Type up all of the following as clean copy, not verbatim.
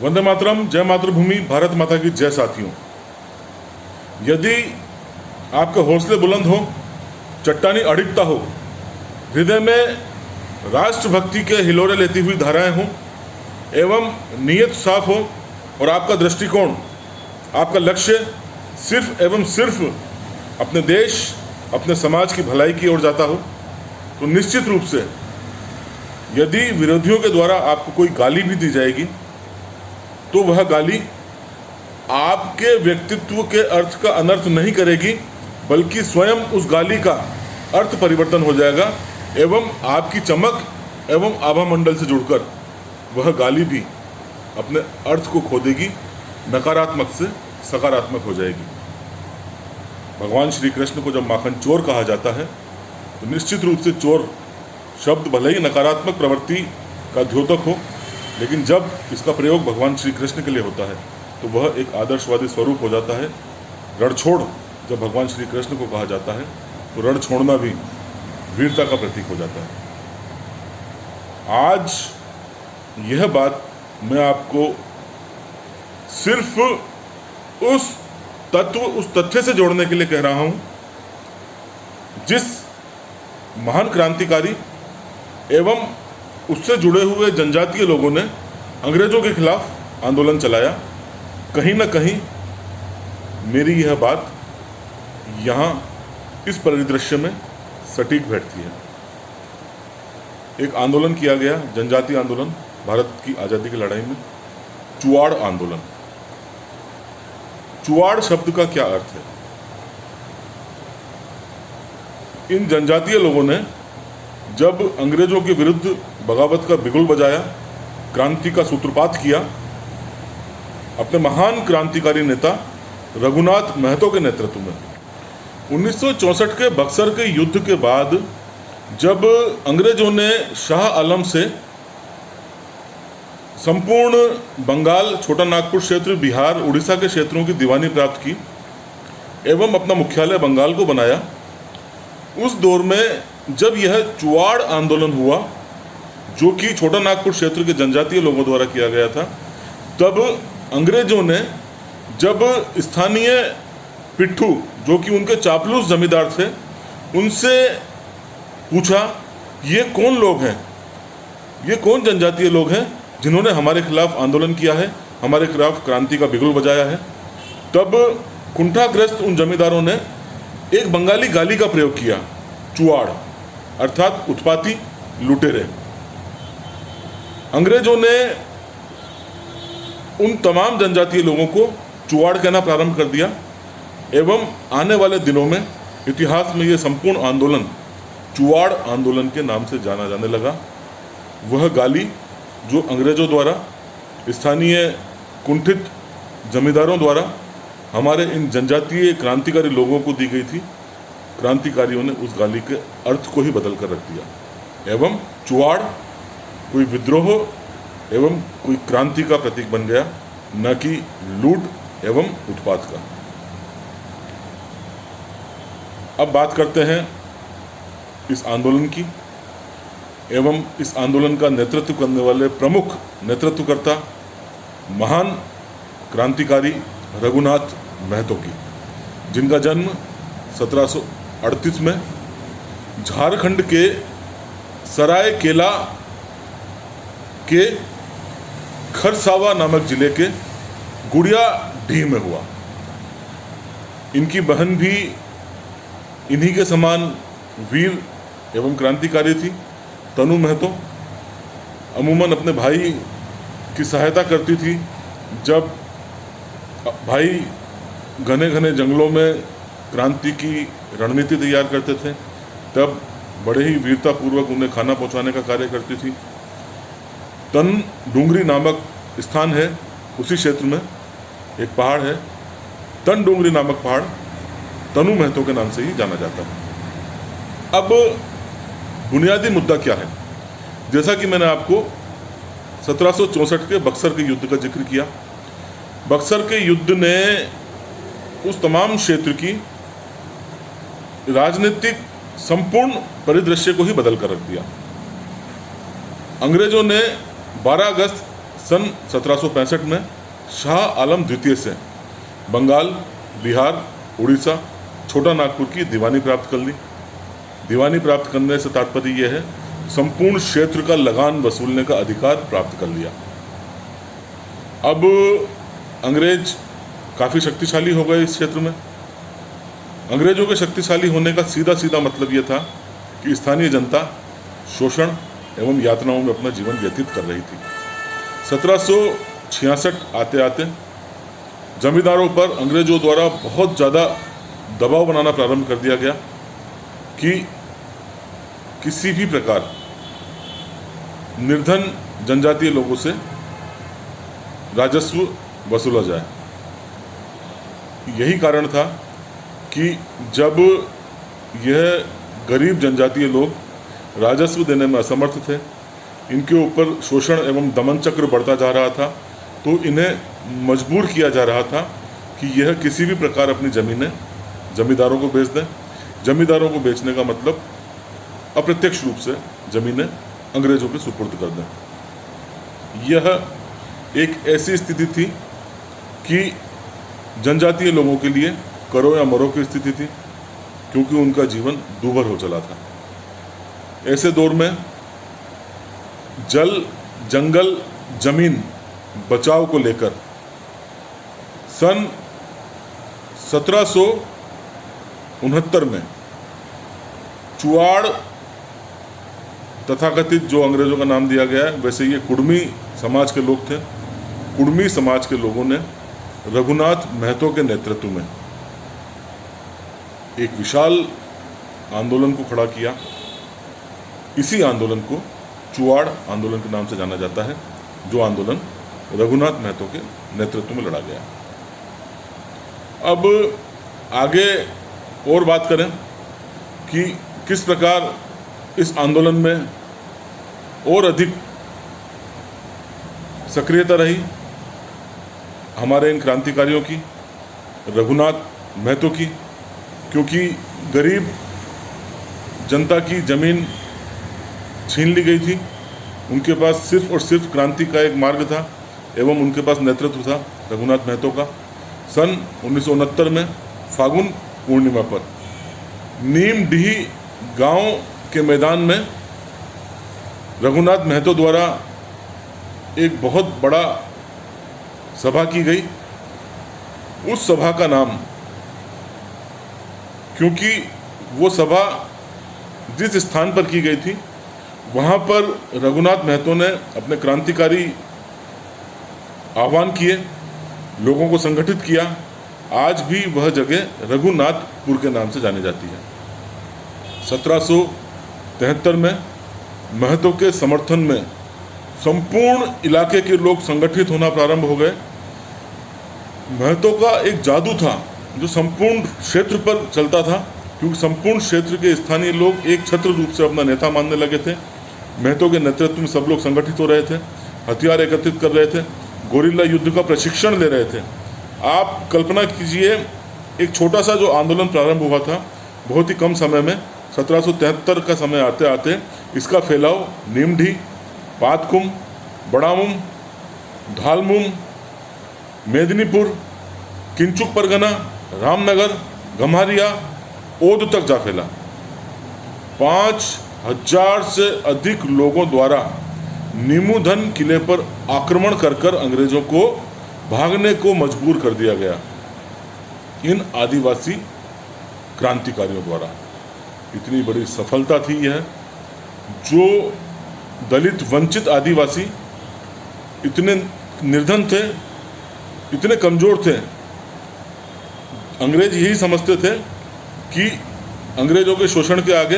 वंदे मातरम, जय मातृभूमि, भारत माता की जय। साथियों, यदि आपके हौसले बुलंद हो, चट्टानी अडिगता हो, हृदय में राष्ट्रभक्ति के हिलोरे लेती हुई धाराएं हों एवं नीयत साफ हो और आपका दृष्टिकोण, आपका लक्ष्य सिर्फ एवं सिर्फ अपने देश, अपने समाज की भलाई की ओर जाता हो, तो निश्चित रूप से यदि विरोधियों के द्वारा आपको कोई गाली भी दी जाएगी तो वह गाली आपके व्यक्तित्व के अर्थ का अनर्थ नहीं करेगी, बल्कि स्वयं उस गाली का अर्थ परिवर्तन हो जाएगा एवं आपकी चमक एवं आभा मंडल से जुड़कर वह गाली भी अपने अर्थ को खो देगी, नकारात्मक से सकारात्मक हो जाएगी। भगवान श्री कृष्ण को जब माखन चोर कहा जाता है तो निश्चित रूप से चोर शब्द भले ही नकारात्मक प्रवृत्ति का द्योतक हो, लेकिन जब इसका प्रयोग भगवान श्री कृष्ण के लिए होता है तो वह एक आदर्शवादी स्वरूप हो जाता है। रणछोड़ जब भगवान श्री कृष्ण को कहा जाता है तो रण छोड़ना भी वीरता का प्रतीक हो जाता है। आज यह बात मैं आपको सिर्फ उस तथ्य से जोड़ने के लिए कह रहा हूं जिस महान क्रांतिकारी एवं उससे जुड़े हुए जनजातीय लोगों ने अंग्रेजों के खिलाफ आंदोलन चलाया। कहीं ना कहीं मेरी यह बात यहाँ इस परिदृश्य में सटीक बैठती है। एक आंदोलन किया गया, जनजातीय आंदोलन, भारत की आज़ादी की लड़ाई में चुआड़ आंदोलन। चुआड़ शब्द का क्या अर्थ है? इन जनजातीय लोगों ने जब अंग्रेजों के विरुद्ध बगावत का बिगुल बजाया, क्रांति का सूत्रपात किया, अपने महान क्रांतिकारी नेता रघुनाथ महतो के नेतृत्व में 1964 के बक्सर के युद्ध के बाद जब अंग्रेजों ने शाह आलम से संपूर्ण बंगाल, छोटा नागपुर क्षेत्र, बिहार, उड़ीसा के क्षेत्रों की दीवानी प्राप्त की एवं अपना मुख्यालय बंगाल को बनाया, उस दौर में जब यह चुआड़ आंदोलन हुआ जो कि छोटा नागपुर क्षेत्र के जनजातीय लोगों द्वारा किया गया था, तब अंग्रेजों ने जब स्थानीय पिट्ठू जो कि उनके चापलूस जमींदार थे उनसे पूछा, ये कौन लोग हैं, ये कौन जनजातीय लोग हैं जिन्होंने हमारे खिलाफ आंदोलन किया है, हमारे खिलाफ क्रांति का बिगुल बजाया है, तब कुंठाग्रस्त उन जमींदारों ने एक बंगाली गाली का प्रयोग किया, चुआड़, अर्थात उत्पाती, लुटेरे। अंग्रेजों ने उन तमाम जनजातीय लोगों को चुआड़ कहना प्रारंभ कर दिया एवं आने वाले दिनों में इतिहास में यह संपूर्ण आंदोलन चुआड़ आंदोलन के नाम से जाना जाने लगा। वह गाली जो अंग्रेजों द्वारा, स्थानीय कुंठित जमींदारों द्वारा हमारे इन जनजातीय क्रांतिकारी लोगों को दी गई थी, क्रांतिकारियों ने उस गाली के अर्थ को ही बदल कर रख दिया एवं चुआड़ कोई विद्रोह एवं कोई क्रांति का प्रतीक बन गया, न कि लूट एवं उत्पात का। अब बात करते हैं इस आंदोलन की एवं इस आंदोलन का नेतृत्व करने वाले प्रमुख नेतृत्वकर्ता, महान क्रांतिकारी रघुनाथ महतो की, जिनका जन्म 1738 में झारखंड के सरायकेला के खरसावा नामक जिले के गुड़िया ढीह में हुआ। इनकी बहन भी इन्हीं के समान वीर एवं क्रांतिकारी थी, तनु महतो। अमूमन अपने भाई की सहायता करती थी। जब भाई घने घने जंगलों में क्रांति की रणनीति तैयार करते थे तब बड़े ही वीरतापूर्वक उन्हें खाना पहुंचाने का कार्य करती थी। तन डूंगरी नामक स्थान है, उसी क्षेत्र में एक पहाड़ है, तन डूंगरी नामक पहाड़ तनु महतो के नाम से ही जाना जाता है। अब बुनियादी मुद्दा क्या है? जैसा कि मैंने आपको 1764 के बक्सर के युद्ध का जिक्र किया, बक्सर के युद्ध ने उस तमाम क्षेत्र की राजनीतिक संपूर्ण परिदृश्य को ही बदल कर रख दिया। अंग्रेजों ने 12 अगस्त सन 1765 में शाह आलम द्वितीय से बंगाल, बिहार, उड़ीसा, छोटा नागपुर की दीवानी प्राप्त कर ली। दीवानी प्राप्त करने से तात्पर्य यह है संपूर्ण क्षेत्र का लगान वसूलने का अधिकार प्राप्त कर लिया। अब अंग्रेज काफ़ी शक्तिशाली हो गए इस क्षेत्र में। अंग्रेजों के शक्तिशाली होने का सीधा सीधा मतलब यह था कि स्थानीय जनता शोषण एवं यातनाओं में अपना जीवन व्यतीत कर रही थी। 1766 आते आते जमींदारों पर अंग्रेजों द्वारा बहुत ज़्यादा दबाव बनाना प्रारंभ कर दिया गया कि किसी भी प्रकार निर्धन जनजातीय लोगों से राजस्व वसूला जाए। यही कारण था कि जब यह गरीब जनजातीय लोग राजस्व देने में असमर्थ थे, इनके ऊपर शोषण एवं दमन चक्र बढ़ता जा रहा था, तो इन्हें मजबूर किया जा रहा था कि यह किसी भी प्रकार अपनी ज़मीनें जमींदारों को बेच दें। जमींदारों को बेचने का मतलब अप्रत्यक्ष रूप से ज़मीनें अंग्रेजों के सुपुर्द कर दें। यह एक ऐसी स्थिति थी कि जनजातीय लोगों के लिए करो या मरो की स्थिति थी, क्योंकि उनका जीवन दूभर हो चला था। ऐसे दौर में जल, जंगल, जमीन बचाव को लेकर सन 1769 में चुआड़ तथाकथित, जो अंग्रेजों का नाम दिया गया है, वैसे ये कुड़मी समाज के लोग थे। कुड़मी समाज के लोगों ने रघुनाथ महतो के नेतृत्व में एक विशाल आंदोलन को खड़ा किया। इसी आंदोलन को चुआड़ आंदोलन के नाम से जाना जाता है, जो आंदोलन रघुनाथ महतो के नेतृत्व में लड़ा गया। अब आगे और बात करें कि किस प्रकार इस आंदोलन में और अधिक सक्रियता रही हमारे इन क्रांतिकारियों की, रघुनाथ महतो की, क्योंकि गरीब जनता की ज़मीन छीन ली गई थी। उनके पास सिर्फ और सिर्फ क्रांति का एक मार्ग था एवं उनके पास नेतृत्व था रघुनाथ महतो का। सन 1969 में फागुन पूर्णिमा पर नीमडीही गांव के मैदान में रघुनाथ महतो द्वारा एक बहुत बड़ा सभा की गई। उस सभा का नाम, क्योंकि वो सभा जिस स्थान पर की गई थी वहाँ पर रघुनाथ महतो ने अपने क्रांतिकारी आह्वान किए, लोगों को संगठित किया। आज भी वह जगह रघुनाथपुर के नाम से जानी जाती है। 1773 में महतो के समर्थन में संपूर्ण इलाके के लोग संगठित होना प्रारंभ हो गए। महतो का एक जादू था जो संपूर्ण क्षेत्र पर चलता था, क्योंकि संपूर्ण क्षेत्र के स्थानीय लोग एक छत्र रूप से अपना नेता मानने लगे थे। महतो के नेतृत्व में सब लोग संगठित हो रहे थे, हथियार एकत्रित कर रहे थे, गोरिल्ला युद्ध का प्रशिक्षण ले रहे थे। आप कल्पना कीजिए, एक छोटा सा जो आंदोलन प्रारंभ हुआ था, बहुत ही कम समय में 1773 का समय आते आते इसका फैलाव नीमडीही, पातकुम, बड़ामुम, धालमुम, मेदिनीपुर, किंचुक परगना, रामनगर, गम्हारिया, ओद तक जा फैला। 5000 से अधिक लोगों द्वारा नीमूधन किले पर आक्रमण कर अंग्रेजों को भागने को मजबूर कर दिया गया इन आदिवासी क्रांतिकारियों द्वारा। इतनी बड़ी सफलता थी यह, जो दलित वंचित आदिवासी इतने निर्धन थे, इतने कमज़ोर थे। अंग्रेज यही समझते थे कि अंग्रेजों के शोषण के आगे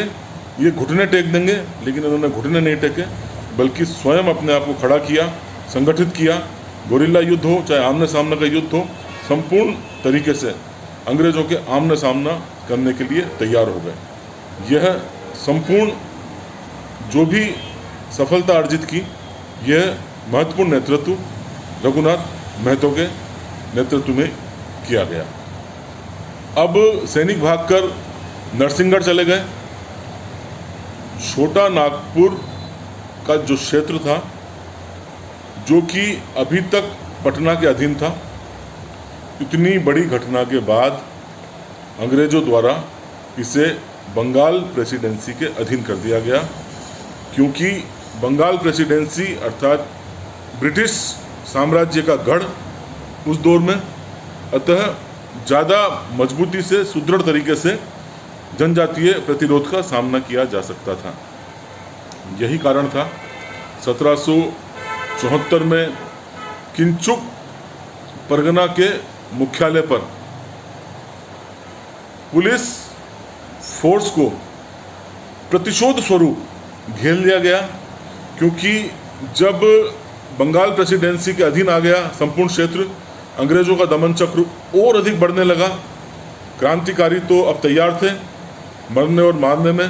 ये घुटने टेक देंगे, लेकिन इन्होंने घुटने नहीं टेके, बल्कि स्वयं अपने आप को खड़ा किया, संगठित किया। गोरिल्ला युद्ध हो चाहे आमने सामने का युद्ध हो, संपूर्ण तरीके से अंग्रेजों के आमने सामना करने के लिए तैयार हो गए। यह संपूर्ण जो भी सफलता अर्जित की, यह महत्वपूर्ण नेतृत्व रघुनाथ महतो के नेतृत्व में किया गया। अब सैनिक भागकर नरसिंहगढ़ चले गए। छोटा नागपुर का जो क्षेत्र था जो कि अभी तक पटना के अधीन था। इतनी बड़ी घटना के बाद अंग्रेज़ों द्वारा इसे बंगाल प्रेसिडेंसी के अधीन कर दिया गया, क्योंकि बंगाल प्रेसिडेंसी अर्थात ब्रिटिश साम्राज्य का गढ़ उस दौर में, अतः ज़्यादा मजबूती से सुदृढ़ तरीके से जनजातीय प्रतिरोध का सामना किया जा सकता था। यही कारण था 1774 में किंचुक परगना के मुख्यालय पर पुलिस फोर्स को प्रतिशोध स्वरूप घेर लिया गया, क्योंकि जब बंगाल प्रेसिडेंसी के अधीन आ गया संपूर्ण क्षेत्र, अंग्रेजों का दमन चक्र और अधिक बढ़ने लगा। क्रांतिकारी तो अब तैयार थे मरने और मारने में,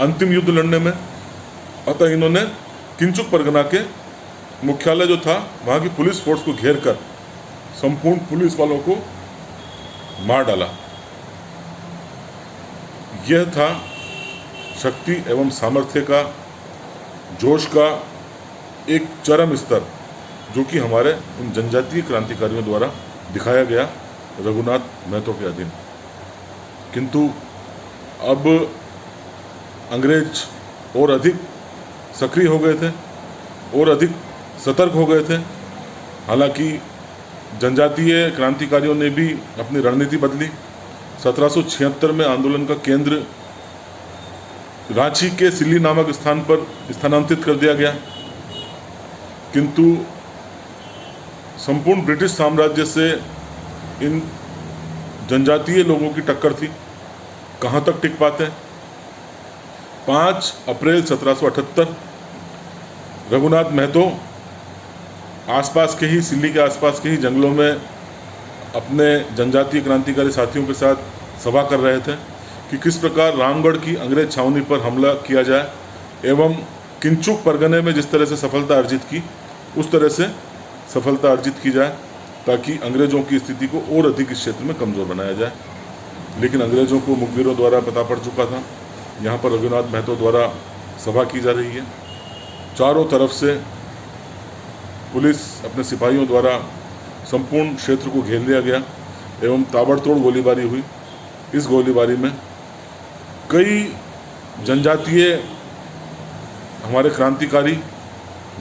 अंतिम युद्ध लड़ने में, अतः इन्होंने किंचुक परगना के मुख्यालय जो था वहाँ की पुलिस फोर्स को घेर कर संपूर्ण पुलिस वालों को मार डाला। यह था शक्ति एवं सामर्थ्य का, जोश का एक चरम स्तर, जो कि हमारे उन जनजातीय क्रांतिकारियों द्वारा दिखाया गया रघुनाथ महतो के अधीन। किंतु अब अंग्रेज और अधिक सक्रिय हो गए थे और अधिक सतर्क हो गए थे। हालांकि जनजातीय क्रांतिकारियों ने भी अपनी रणनीति बदली। 1776 में आंदोलन का केंद्र रांची के सिल्ली नामक स्थान पर स्थानांतरित कर दिया गया, किंतु संपूर्ण ब्रिटिश साम्राज्य से इन जनजातीय लोगों की टक्कर थी। कहाँ तक टिक पाते? 5 अप्रैल 1778 रघुनाथ महतो आसपास के ही, सिल्ली के आसपास के ही जंगलों में अपने जनजातीय क्रांतिकारी साथियों के साथ सभा कर रहे थे कि किस प्रकार रामगढ़ की अंग्रेज छावनी पर हमला किया जाए एवं किंचुक परगने में जिस तरह से सफलता अर्जित की उस तरह से सफलता अर्जित की जाए, ताकि अंग्रेज़ों की स्थिति को और अधिक इस क्षेत्र में कमज़ोर बनाया जाए। लेकिन अंग्रेज़ों को मुखबिरों द्वारा पता पड़ चुका था यहाँ पर रघुनाथ महतो द्वारा सभा की जा रही है। चारों तरफ से पुलिस अपने सिपाहियों द्वारा संपूर्ण क्षेत्र को घेर लिया गया एवं ताबड़तोड़ गोलीबारी हुई। इस गोलीबारी में कई जनजातीय हमारे क्रांतिकारी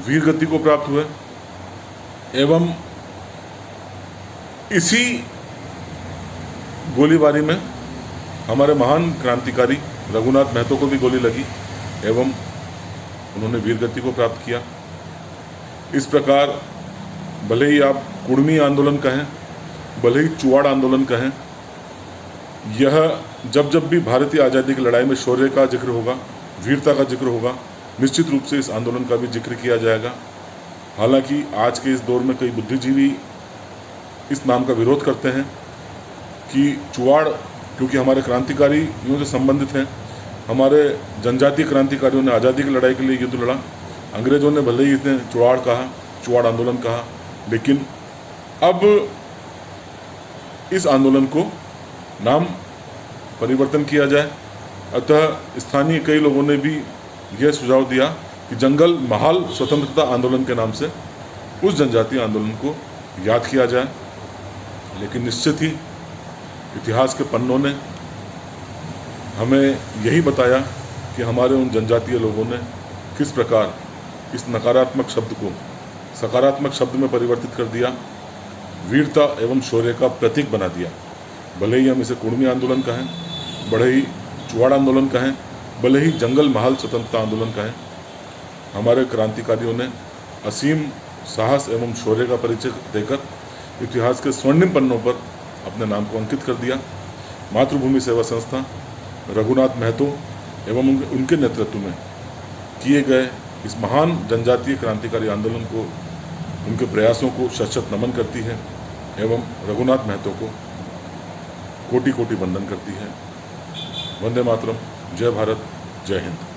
वीर गति को प्राप्त हुए एवं इसी गोलीबारी में हमारे महान क्रांतिकारी रघुनाथ महतो को भी गोली लगी एवं उन्होंने वीर गति को प्राप्त किया। इस प्रकार भले ही आप कुड़मी आंदोलन कहें, भले ही चुवाड़ आंदोलन कहें, यह जब जब भी भारतीय आज़ादी की लड़ाई में शौर्य का जिक्र होगा, वीरता का जिक्र होगा, निश्चित रूप से इस आंदोलन का भी जिक्र किया जाएगा। हालांकि आज के इस दौर में कई बुद्धिजीवी इस नाम का विरोध करते हैं कि चुवाड़, क्योंकि हमारे क्रांतिकारियों से संबंधित हैं, हमारे जनजातीय क्रांतिकारियों ने आज़ादी की लड़ाई के लिए युद्ध लड़ा, अंग्रेज़ों ने भले ही इसे चुवाड़ कहा, चुवाड़ आंदोलन कहा, लेकिन अब इस आंदोलन को नाम परिवर्तन किया जाए। अतः स्थानीय कई लोगों ने भी यह सुझाव दिया कि जंगल महाल स्वतंत्रता आंदोलन के नाम से उस जनजातीय आंदोलन को याद किया जाए। लेकिन निश्चित ही इतिहास के पन्नों ने हमें यही बताया कि हमारे उन जनजातीय लोगों ने किस प्रकार इस नकारात्मक शब्द को सकारात्मक शब्द में परिवर्तित कर दिया, वीरता एवं शौर्य का प्रतीक बना दिया। भले ही हम इसे कुड़मी आंदोलन कहें, भले ही चुवाड़ आंदोलन कहें, भले ही जंगल महाल स्वतंत्रता आंदोलन कहें, हमारे क्रांतिकारियों ने असीम साहस एवं शौर्य का परिचय देकर इतिहास के स्वर्णिम पन्नों पर अपने नाम को अंकित कर दिया। मातृभूमि सेवा संस्था रघुनाथ महतो एवं उनके नेतृत्व में किए गए इस महान जनजातीय क्रांतिकारी आंदोलन को, उनके प्रयासों को शत-शत नमन करती है एवं रघुनाथ महतो को कोटि कोटि वंदन करती है। वंदे मातरम। जय भारत, जय हिंद।